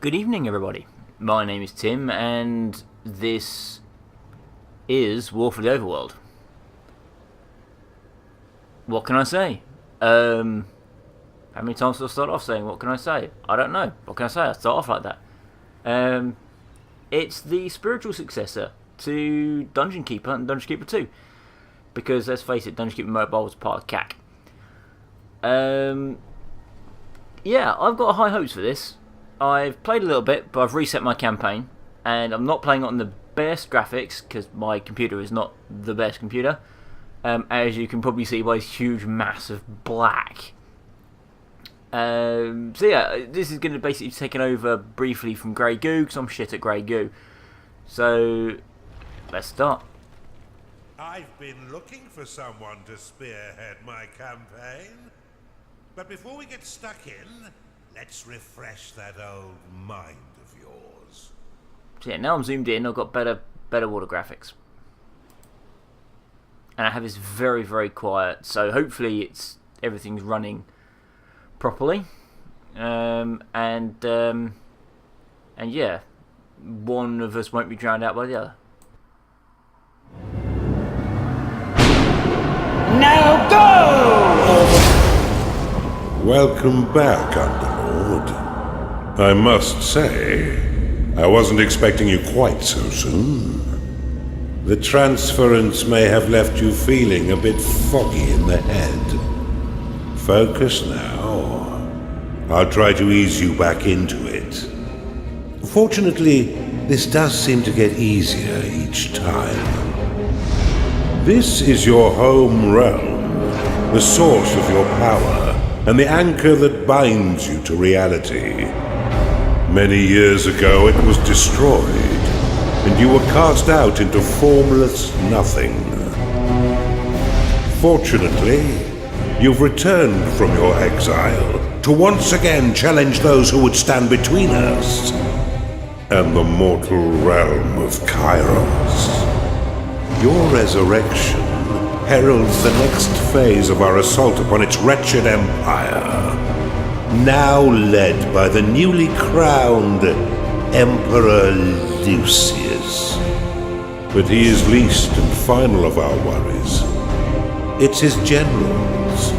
Good evening, everybody. My name is Tim, and this is War for the Overworld. What can I say? How many times do I start off saying, what can I say? I don't know. What can I say? I start off like that. It's the spiritual successor to Dungeon Keeper and Dungeon Keeper 2. Because, let's face it, Dungeon Keeper Mobile was part of CAC. Yeah, I've got high hopes for this. I've played a little bit, but I've reset my campaign, and I'm not playing it on the best graphics because my computer is not the best computer, as you can probably see by this huge mass of black. So yeah, this is going to basically be taken over briefly from Grey Goo because I'm shit at Grey Goo. So let's start. I've been looking for someone to spearhead my campaign, but before we get stuck in, let's refresh that old mind of yours. So yeah, now I'm zoomed in. I've got better water graphics, and I have this very, very quiet. So hopefully, everything's running properly. And yeah, one of us won't be drowned out by the other. Now go! Welcome back, Underlord. I must say, I wasn't expecting you quite so soon. The transference may have left you feeling a bit foggy in the head. Focus now. I'll try to ease you back into it. Fortunately, this does seem to get easier each time. This is your home realm, the source of your power, and the anchor that binds you to reality. Many years ago it was destroyed, and you were cast out into formless nothing. Fortunately, you've returned from your exile to once again challenge those who would stand between us and the mortal realm of Kairos. Your resurrection heralds the next phase of our assault upon its wretched empire, now led by the newly crowned Emperor Lucius. But he is least and final of our worries. It's his generals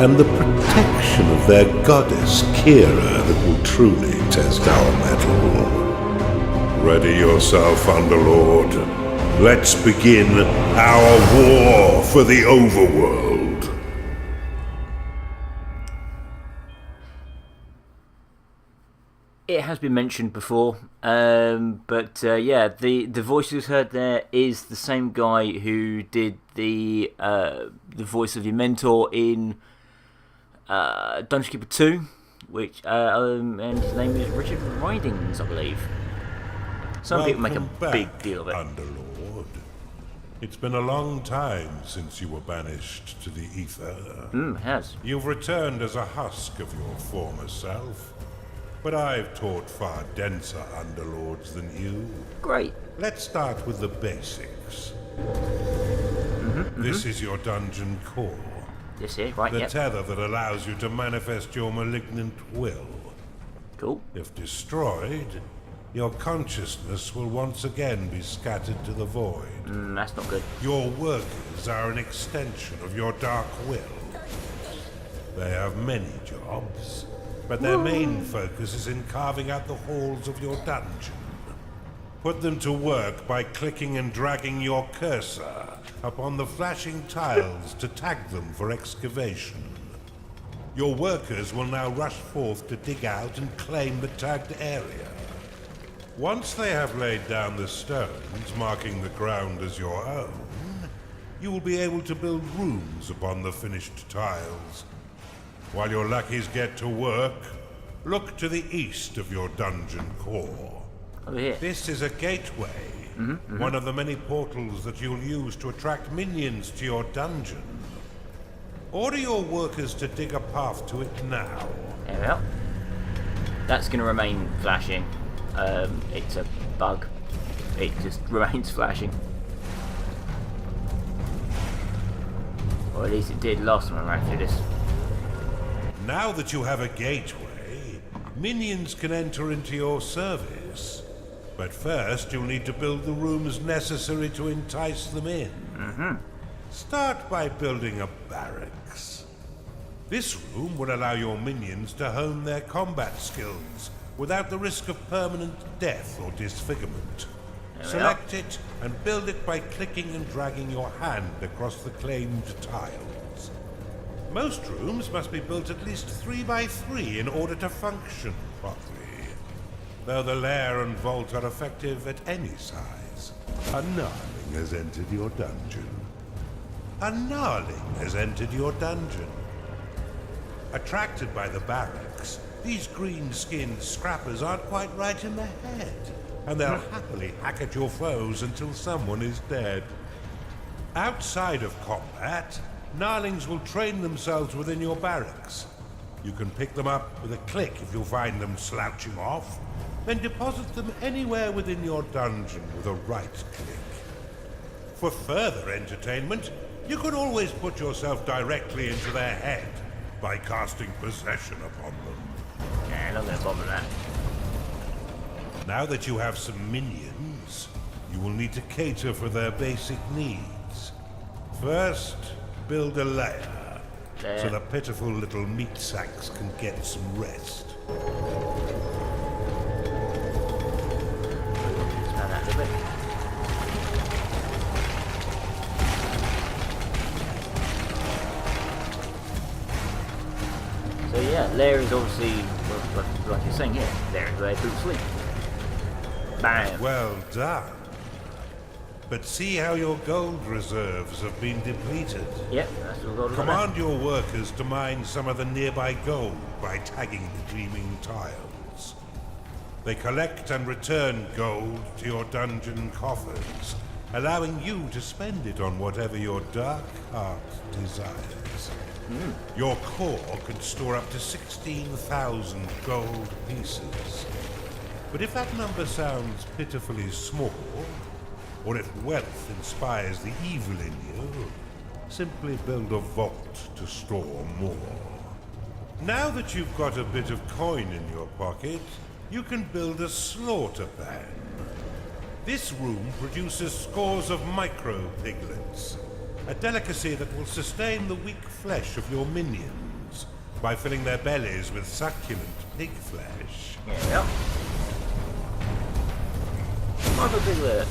and the protection of their goddess Kira that will truly test our mettle. Ready yourself, Underlord. Let's begin our war for the Overworld. It has been mentioned before, but yeah, the voice who's heard there is the same guy who did the voice of your mentor in Dungeon Keeper 2, which and his name is Richard Ridings, I believe. Some people make a big deal of it. Underlord. It's been a long time since you were banished to the ether. It has. You've returned as a husk of your former self, but I've taught far denser underlords than you. Great. Let's start with the basics. This is your dungeon core. This here, right? The tether that allows you to manifest your malignant will. Cool. If destroyed, your consciousness will once again be scattered to the void. That's not good. Your workers are an extension of your dark will. They have many jobs, but their main focus is in carving out the halls of your dungeon. Put them to work by clicking and dragging your cursor upon the flashing tiles to tag them for excavation. Your workers will now rush forth to dig out and claim the tagged area. Once they have laid down the stones, marking the ground as your own, you will be able to build rooms upon the finished tiles. While your lackeys get to work, look to the east of your dungeon core. Over here. This is a gateway, one of the many portals that you'll use to attract minions to your dungeon. Order your workers to dig a path to it now. There we are. That's going to remain flashing. It's a bug. It just remains flashing. Or at least it did last time I ran through this. Now that you have a gateway, Minions can enter into your service, but first you'll need to build the rooms necessary to entice them in. Start by building a barracks. This room will allow your minions to hone their combat skills without the risk of permanent death or disfigurement. Select it and build it by clicking and dragging your hand across the claimed tiles. Most rooms must be built at least 3 by 3 in order to function properly, though the lair and vault are effective at any size. A gnarling has entered your dungeon. A gnarling has entered your dungeon. Attracted by the barracks, these green-skinned scrappers aren't quite right in the head, and they'll happily hack at your foes until someone is dead. Outside of combat, gnarlings will train themselves within your barracks. You can pick them up with a click if you find them slouching off, then deposit them anywhere within your dungeon with a right click. For further entertainment, you can always put yourself directly into their head by casting possession upon them. Nah, not gonna bother that. Now that you have some minions, you will need to cater for their basic needs. First, build a lair, so the pitiful little meat sacks can get some rest. Expand that a little bit. So yeah, lair is obviously, well, like you're saying here, lair is where people sleep. Bam. Well done. But see how your gold reserves have been depleted. Yep, that's what we've got to do. Command your workers to mine some of the nearby gold by tagging the gleaming tiles. They collect and return gold to your dungeon coffers, allowing you to spend it on whatever your dark heart desires. Your core can store up to 16,000 gold pieces. But if that number sounds pitifully small, or if wealth inspires the evil in you, simply build a vault to store more. Now that you've got a bit of coin in your pocket, you can build a slaughter pan. This room produces scores of micro-piglets, a delicacy that will sustain the weak flesh of your minions by filling their bellies with succulent pig flesh. Yeah. Micro piglets.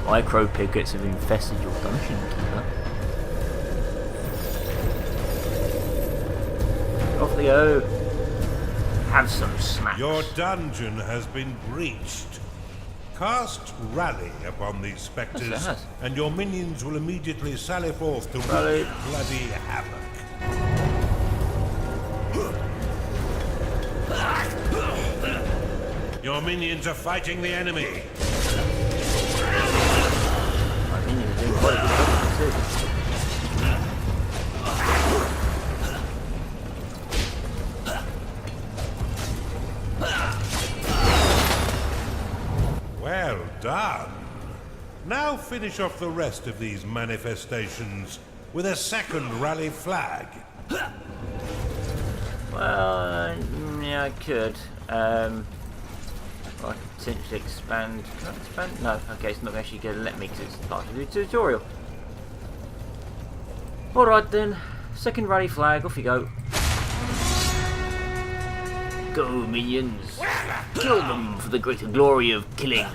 Micro piglets have infested your dungeon, keeper. Off they go. Have some snacks. Your dungeon has been breached. Cast Rally upon these spectres, Yes. and your minions will immediately sally forth to Rally. wreak bloody havoc. Your minions are fighting the enemy. I think you're doing quite a good job too. Well done. Now finish off the rest of these manifestations with a second rally flag. Well, yeah, I could. I could potentially expand. Can I expand? No, okay, it's not actually going to let me because it's part of the tutorial. Alright then, second rally flag, off you go. Go, minions! Kill them for the greater glory of killing.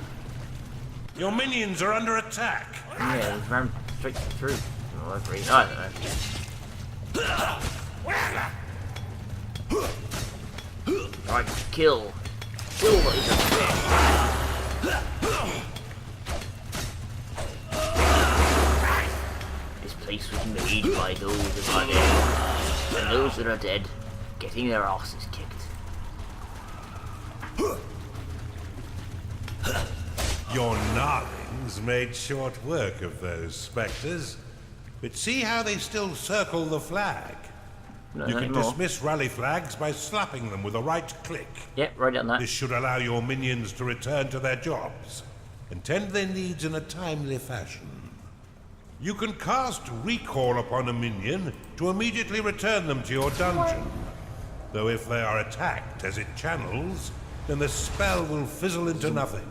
Your minions are under attack. Yeah, he ran straight through. Oh, that's really, I don't know. Right, kill. Kill those up there. This place was made by those that are dead, and those that are dead getting their asses kicked. Your gnarlings made short work of those spectres, but see how they still circle the flag. No, You not can anymore. dismiss rally flags by slapping them with a right click. Yep, right down that. This should allow your minions to return to their jobs and tend their needs in a timely fashion. You can cast Recall upon a minion to immediately return them to your dungeon. Though if they are attacked as it channels, then the spell will fizzle into nothing.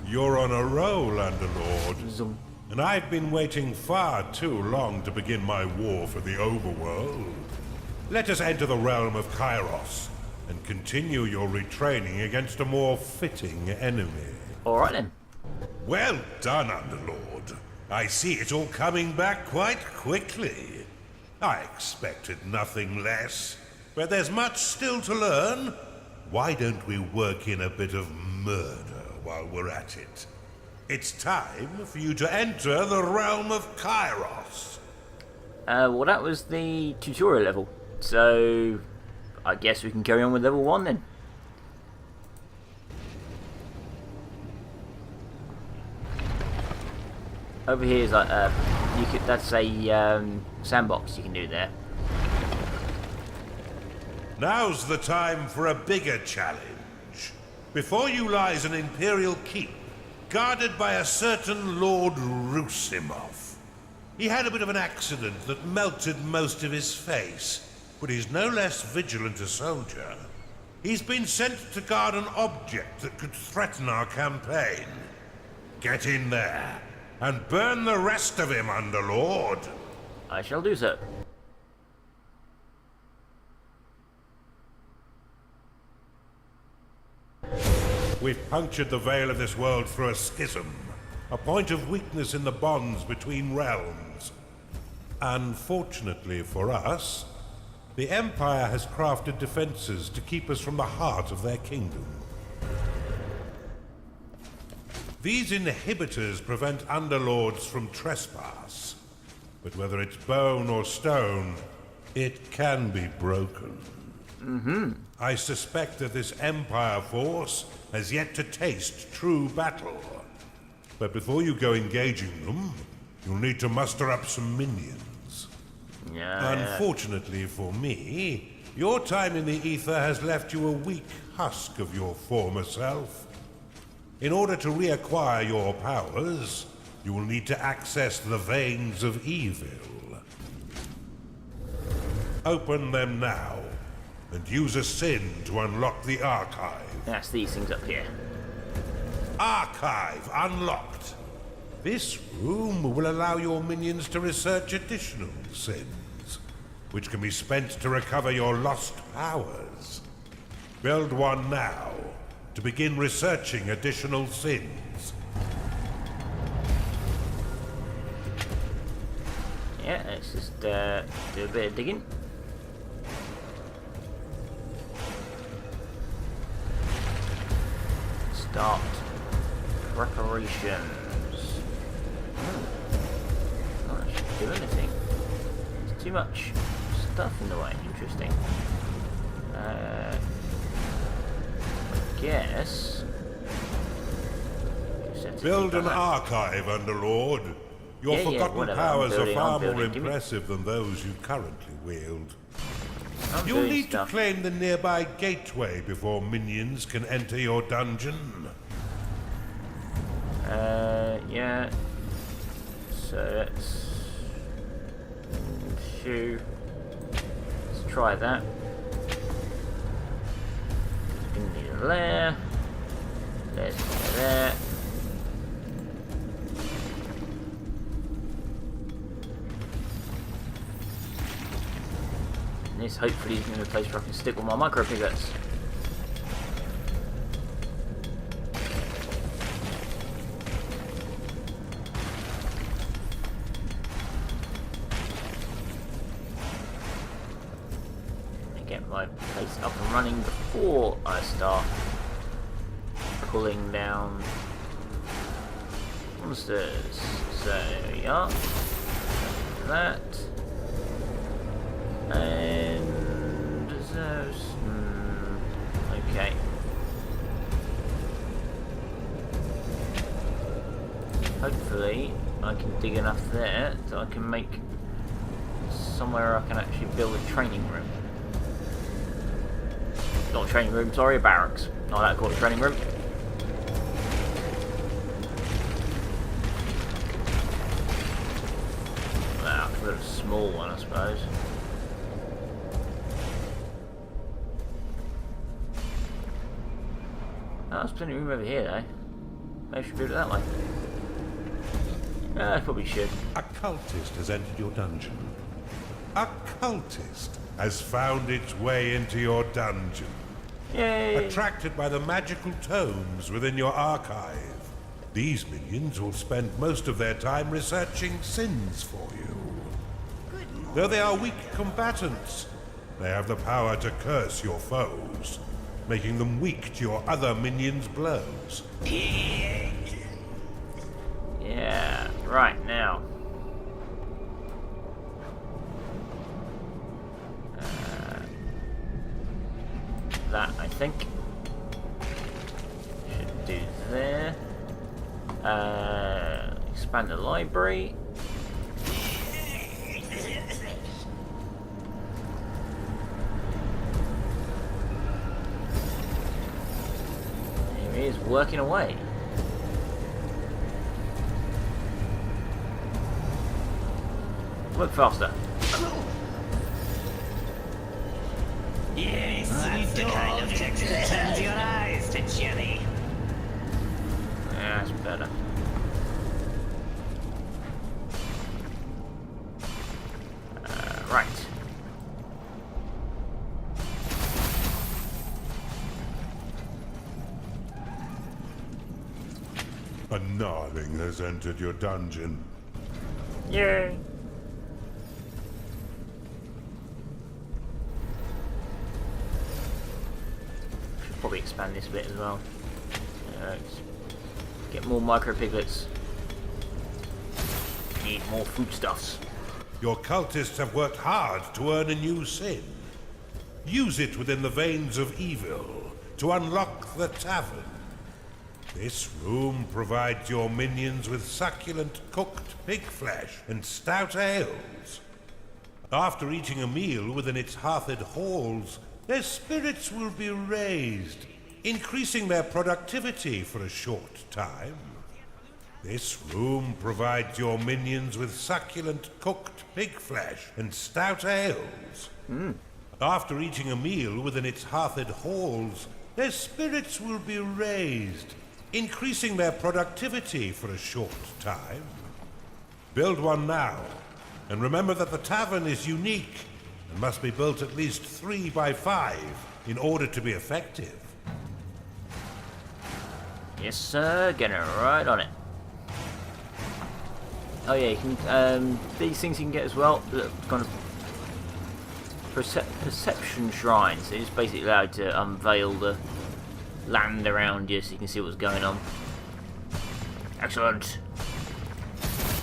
You're on a roll, Underlord. And I've been waiting far too long to begin my war for the Overworld. Let us enter the realm of Kairos and continue your retraining against a more fitting enemy. Alright then. Well done, Underlord. I see it all coming back quite quickly. I expected nothing less, but there's much still to learn. Why don't we work in a bit of murder while we're at it? It's time for you to enter the realm of Kairos. Well, that was the tutorial level, so I guess we can carry on with level 1 then. Over here is like that's a sandbox you can do there. Now's the time for a bigger challenge. Before you lies an Imperial keep, guarded by a certain Lord Rusimov. He had a bit of an accident that melted most of his face, but he's no less vigilant a soldier. He's been sent to guard an object that could threaten our campaign. Get in there, and burn the rest of him, Underlord. I shall do so. We've punctured the veil of this world through a schism, a point of weakness in the bonds between realms. Unfortunately for us, the Empire has crafted defenses to keep us from the heart of their kingdom. These inhibitors prevent Underlords from trespass, but whether it's bone or stone, it can be broken. I suspect that this Empire force has yet to taste true battle. But before you go engaging them, you'll need to muster up some minions. Unfortunately for me, your time in the ether has left you a weak husk of your former self. In order to reacquire your powers, you will need to access the veins of evil. Open them now, and use a sin to unlock the archive. That's these things up here. Archive unlocked. This room will allow your minions to research additional sins, which can be spent to recover your lost powers. Build one now to begin researching additional sins. Yeah, let's just do a bit of digging. Start preparations. Not actually do anything. There's too much stuff in the way. Interesting. I guess. Build an archive, Underlord. Your forgotten powers are far more impressive than those you currently wield. You'll need to claim the nearby gateway before minions can enter your dungeon. Yeah. So let's try that. Gonna need a lair. Let's do that. And this hopefully is going to be a place where I can stick with my micro piglets. Get my place up and running before I start pulling down monsters. So there we are. That. And those. Okay. Hopefully I can dig enough there so I can make somewhere I can actually build a training room. Not a training room, sorry, a barracks. Not that called a training room. Well, a small one, I suppose. there's plenty of room over here, though. Maybe I should do it that way. I probably should. A cultist has entered your dungeon. A cultist has found its way into your dungeon. Yay! Attracted by the magical tomes within your archive, these minions will spend most of their time researching sins for you. Though they are weak combatants, they have the power to curse your foes, making them weak to your other minions' blows. Yeah, right now. That, I think. Should do there. Expand the library. Here he is, working away. Work faster. Yes, that's the kind of text that turns your eyes to jelly. Yeah, that's better. Right. A gnarling has entered your dungeon. Yay! Should probably expand this a bit as well. Get more micro piglets. Need more foodstuffs. Your cultists have worked hard to earn a new sin. Use it within the veins of evil to unlock the tavern. This room provides your minions with succulent cooked pig flesh and stout ales. After eating a meal within its hearthed halls, their spirits will be raised, increasing their productivity for a short time. This room provides your minions with succulent cooked pig flesh and stout ales. After eating a meal within its hearthed halls, their spirits will be raised, increasing their productivity for a short time. Build one now, and remember that the tavern is unique and must be built at least 3 by 5 in order to be effective. Yes, sir. Getting right on it. Oh yeah, you can. These things you can get as well. Kind of perception shrines. It's basically allowed to unveil the land around you so you can see what's going on. Excellent.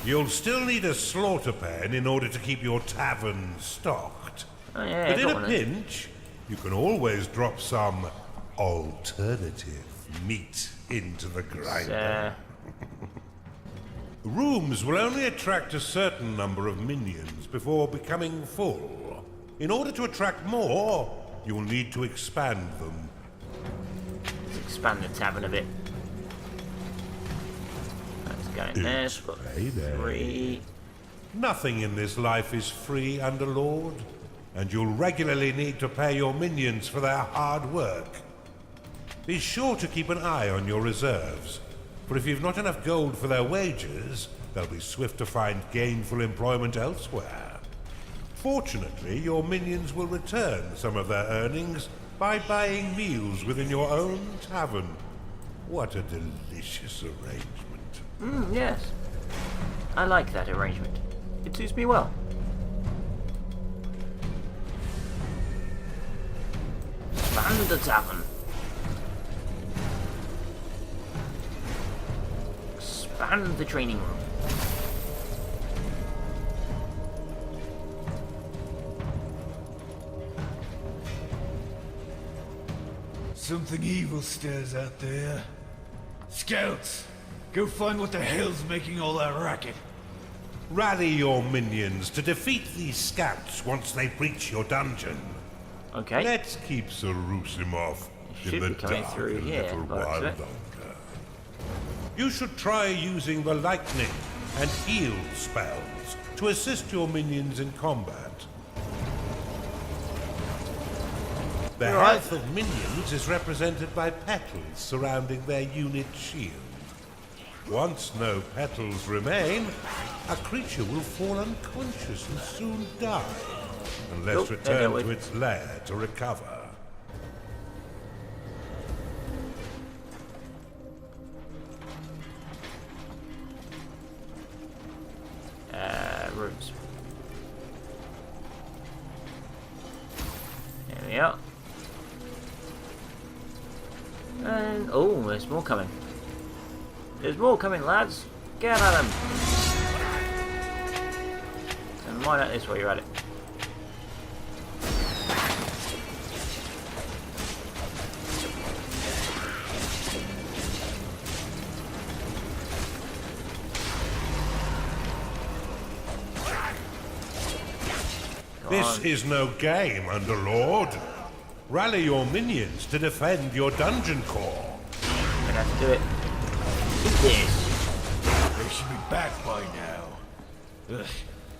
You'll still need a slaughter pen in order to keep your tavern stocked. Oh yeah, But in got a one. pinch, you can always drop some alternative meat into the grinder. Rooms will only attract a certain number of minions before becoming full. In order to attract more, you'll need to expand them. Let's expand the tavern a bit. Let's go in there. So we've got Payday. 3. Nothing in this life is free, Underlord, and you'll regularly need to pay your minions for their hard work. Be sure to keep an eye on your reserves, for if you've not enough gold for their wages, they'll be swift to find gainful employment elsewhere. Fortunately, your minions will return some of their earnings by buying meals within your own tavern. What a delicious arrangement. Yes. I like that arrangement. It suits me well. Expand the tavern. Expand the training room. Something evil stirs out there. Scouts, go find what the hell's making all that racket. Rally your minions to defeat these scouts once they breach your dungeon. Okay. Let's keep Sarusimov Should in the be coming dark through a here, little by the while looks of it. longer. You should try using the lightning and heal spells to assist your minions in combat. The Right. health of minions is represented by petals surrounding their unit shield. Once no petals remain, a creature will fall unconscious and soon die, unless Nope, returned wait. to its lair to recover. Rooms. There we are. And oh, there's more coming. There's more coming, lads. Get at them. And mine at this while you're at it. This is no game, Underlord. Rally your minions to defend your dungeon core. I'm gonna have to do it. Eat this. They should be back by now. Ugh.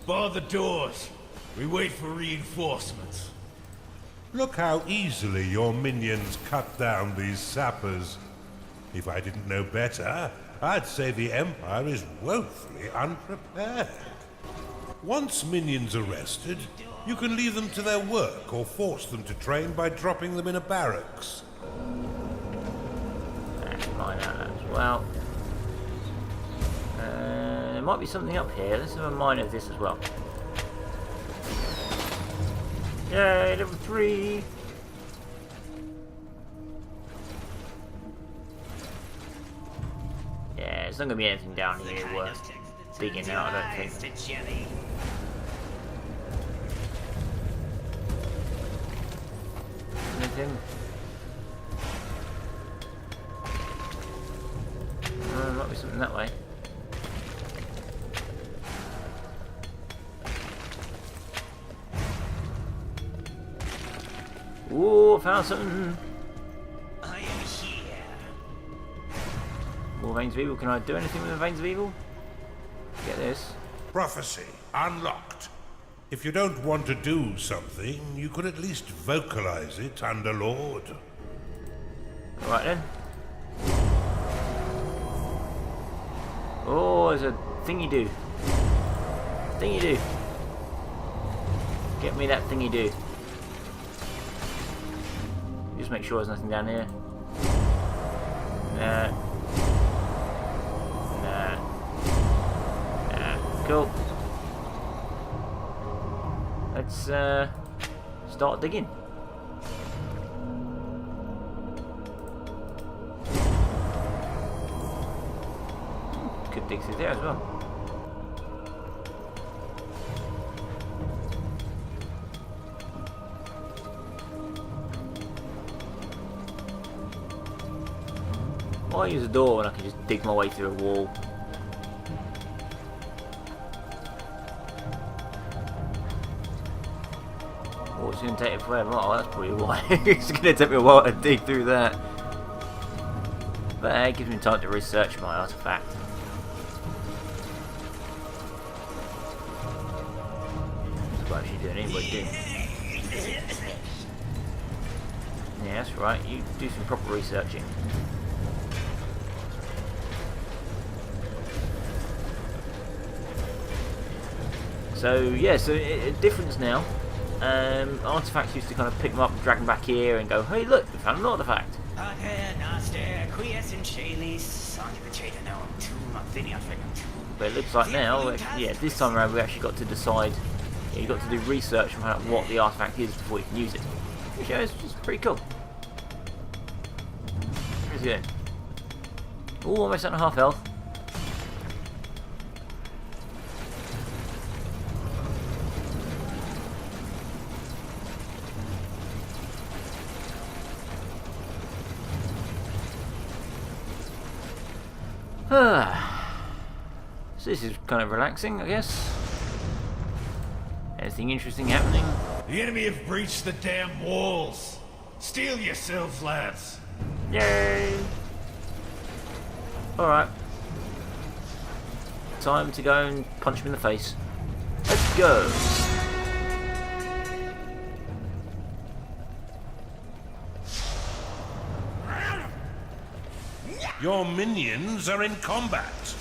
Bar the doors. We wait for reinforcements. Look how easily your minions cut down these sappers. If I didn't know better, I'd say the Empire is woefully unprepared. Once minions are rested, you can leave them to their work or force them to train by dropping them in a barracks. That's mine out as well. There might be something up here. Let's have a mine of this as well. Yay, level 3! Yeah, there's not going to be anything down here worth digging out, I don't think. Anything? Might be something that way. Ooh, found something. I am here. More Veins of Evil. Can I do anything with the Veins of Evil? Get this. Prophecy unlocked. If you don't want to do something, you could at least vocalize it, Underlord. Alright then. Oh, there's a thingy do. Thingy do. Get me that thingy do. Just make sure there's nothing down here. Nah. Nah. Nah. Cool. Let's start digging. Could dig through there as well. Why use a door when I can just dig my way through a wall? Oh, it's going to take it forever. Oh, that's probably why. It's going to take me a while to dig through that. But it gives me time to research my artifact. That's what I actually doing anyway, do. Yeah, that's right. You do some proper researching. So yeah, so difference now. Artifacts used to kind of pick them up and drag them back here and go, hey look, we found an artifact. But it looks like now, yeah, this time around we actually got to decide, yeah, you got to do research and find out what the artifact is before you can use it. Which is just pretty cool. Where's he doing? Oh, almost at half health. So this is kind of relaxing, I guess. Anything interesting happening? The enemy have breached the damn walls. Steel yourselves, lads. Yay! Alright. Time to go and punch him in the face. Let's go! Your minions are in combat.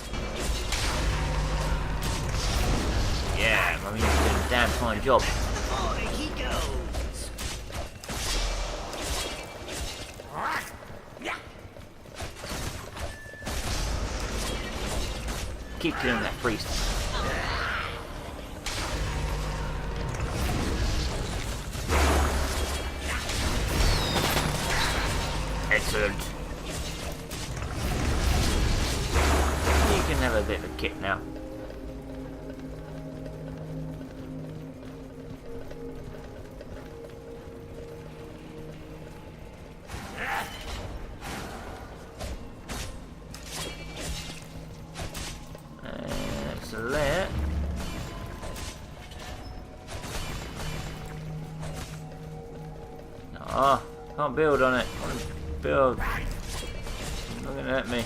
Yeah, my minions are doing a damn fine job. Oh, he goes. Keep killing that priest. Excellent. You can have a bit of a kick now. Excellent. Ah, can't build on it. I want to build. Not gonna hurt me.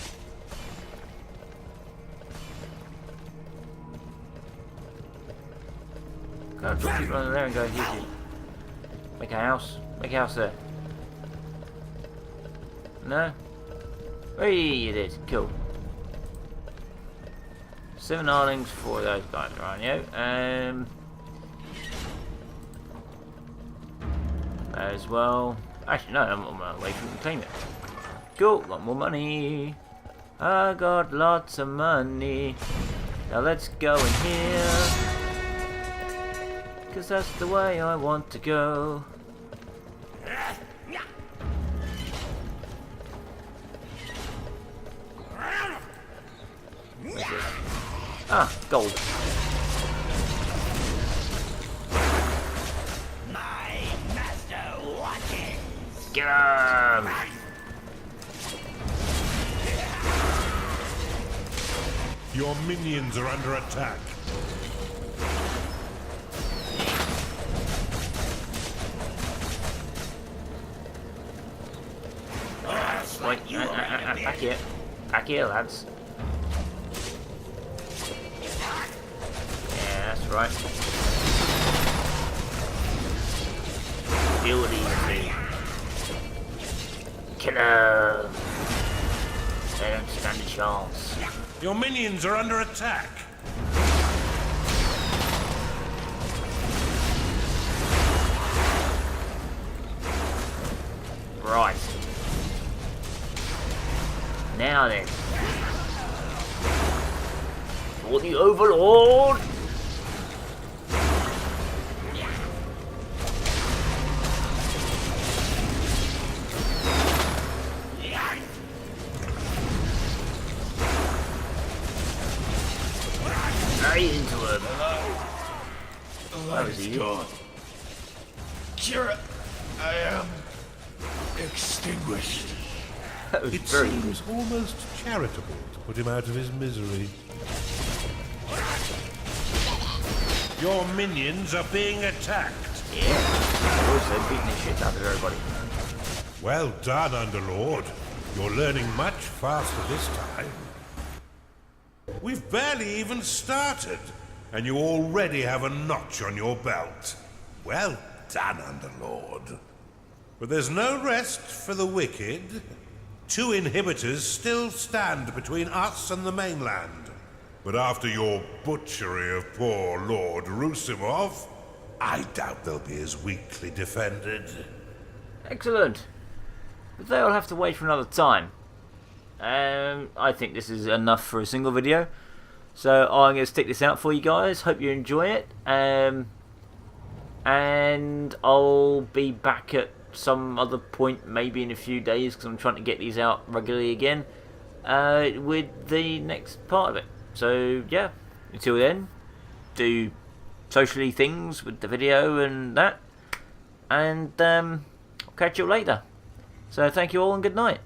Can't just keep running there and go easy. Make a house. Make a house there. No? Hey, you did. Cool. 7 Arlings, 4 of those guys are on you. As well. Actually, no, I'm on my way from the claim it. Cool, got more money. I got lots of money. Now let's go in here. 'Cause that's the way I want to go. Where's this? Ah, gold. My master watches. Get 'em! Your minions are under attack. Wait, back here. Back here, lads. Yeah, that's right. Deal with easy. Kill 'em. They don't stand a chance. Your minions are under attack. Right. Now then. For the Overlord! Right into him. The light is gone. Kira, I am extinguished. That was It very seems almost charitable to put him out of his misery. Your minions are being attacked. Yeah. Also beating the shit out of everybody. Well done, Underlord. You're learning much faster this time. We've barely even started, and you already have a notch on your belt. Well done, Underlord. But there's no rest for the wicked. 2 inhibitors still stand between us and the mainland. But after your butchery of poor Lord Rusimov, I doubt they'll be as weakly defended. Excellent. But they'll have to wait for another time. I think this is enough for a single video. So I'm going to stick this out for you guys. Hope you enjoy it. And I'll be back at some other point, maybe in a few days, because I'm trying to get these out regularly again, with the next part of it. So yeah, until then, do socially things with the video and that, and I'll catch you later. So thank you all and good night.